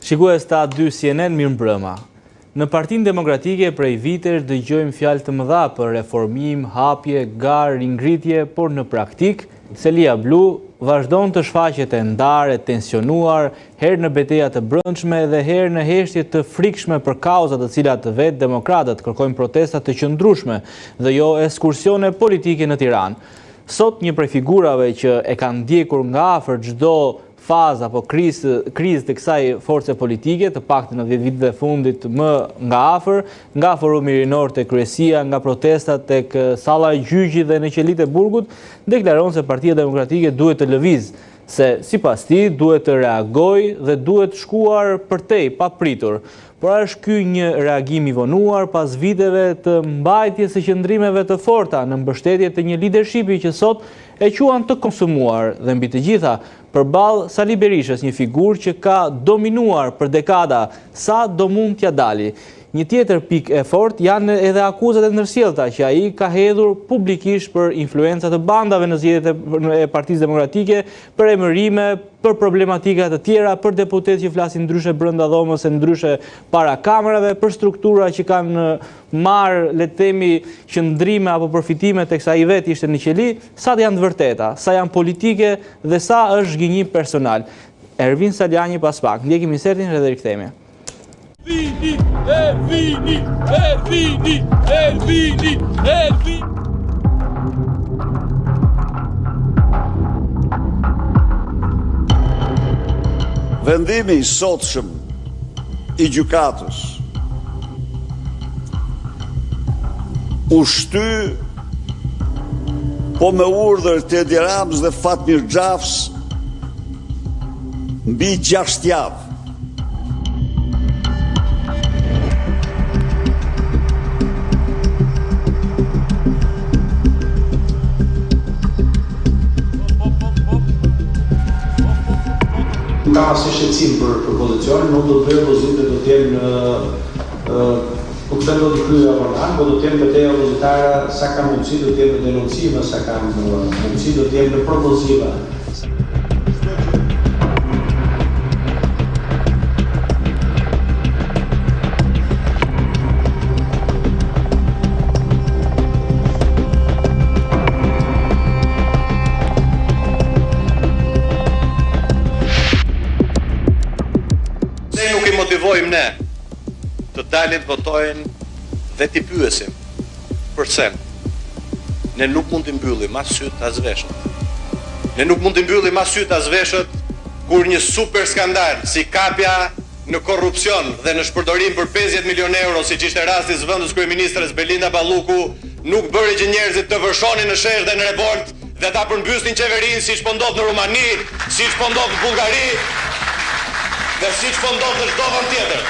Shikues ta 2 CNN, mirëmbrëma. Në Partinë Demokratike prej vitesh dëgjojmë fjalë të mëdha për reformim, hapje, garë, ringritje, por në praktik, Selia Blu vazhdon të shfaqet e ndarë, e tensionuar, herë në betejat të brendshme dhe herë në heshtje të frikshme për kauzat të cilat vetë demokratët kërkojnë protesta të qëndrueshme dhe jo ekskursione politike në Tiranë. Sot një prej figurave që e kanë ndjekur nga afër çdo fazë apo krizë të kësaj force politike, të paktën në 10 vitet e fundit më nga afër, nga Forumi Rinor tek kryesia, nga protestat tek salla e gjyqit dhe në qelitë e burgut, deklaron se Partia Demokratike duhet të lëvizë, se sipas tij duhet të reagojë dhe duhet shkuar përtej papritur. Por është ky një reagim i vonuar pas viteve të mbajtjes së qëndrimeve të forta në mbështetje të një leadershipi që sot e quan të konsumuar dhe mbi të gjitha përballë Sali Berishës, një figurë që ka dominuar për dekada, sa do mund t'ja dali. Një tjetër pikë e fortë janë edhe akuzat e ndërsjellta që ai ka hedhur publikisht për influenca të bandave në zgjedhjet e Partisë Demokratike, për emërime, për problematika të tjera, për deputetë që flasin ndryshe brenda dhomës e ndryshe para kamerave, për struktura që kanë marrë, le të themi, qëndrime apo përfitime teksa ai vetë ishte në qeli, sa janë të vërteta, sa janë politike dhe sa është zhgënjim personal. Ervin Saljani pas pak. Ndjekim insertin dhe rikthehemi. Ervini! Vendimi i sotshëm i gjykatës u shty po me urdhër të Edi Ramës dhe Fatmir Xhafs mbi 6 javë. Ka asnjë shqetësim për pozicionin, nuk do të bëjë opozite, do të jenë nuk të do të kryejë avardan, po do të jenë betejë opozitare, sa ka mundësi do të jenë denoncime, sa ka mundësi do të jenë propozive. Nuk i motivojmë ne të dalin votojnë dhe t'i pyesim përse ne nuk mund t'i mbyllim as syt as veshët. Ne nuk mund t'i mbyllim as syt as veshët kur një super skandal si kapja në korrupsion dhe në shpërdorim për 50 milion euro, siç ishte rasti i zëvendës kryeministres Belinda Balluku, nuk bëri që njerëzit të vërshonin në shesh dhe në revolt dhe ta përmbysnin qeverinë siç po ndodh në Rumani, siç po ndodh në Bullgari dhe siç po ndodh në çdo vend tjetër.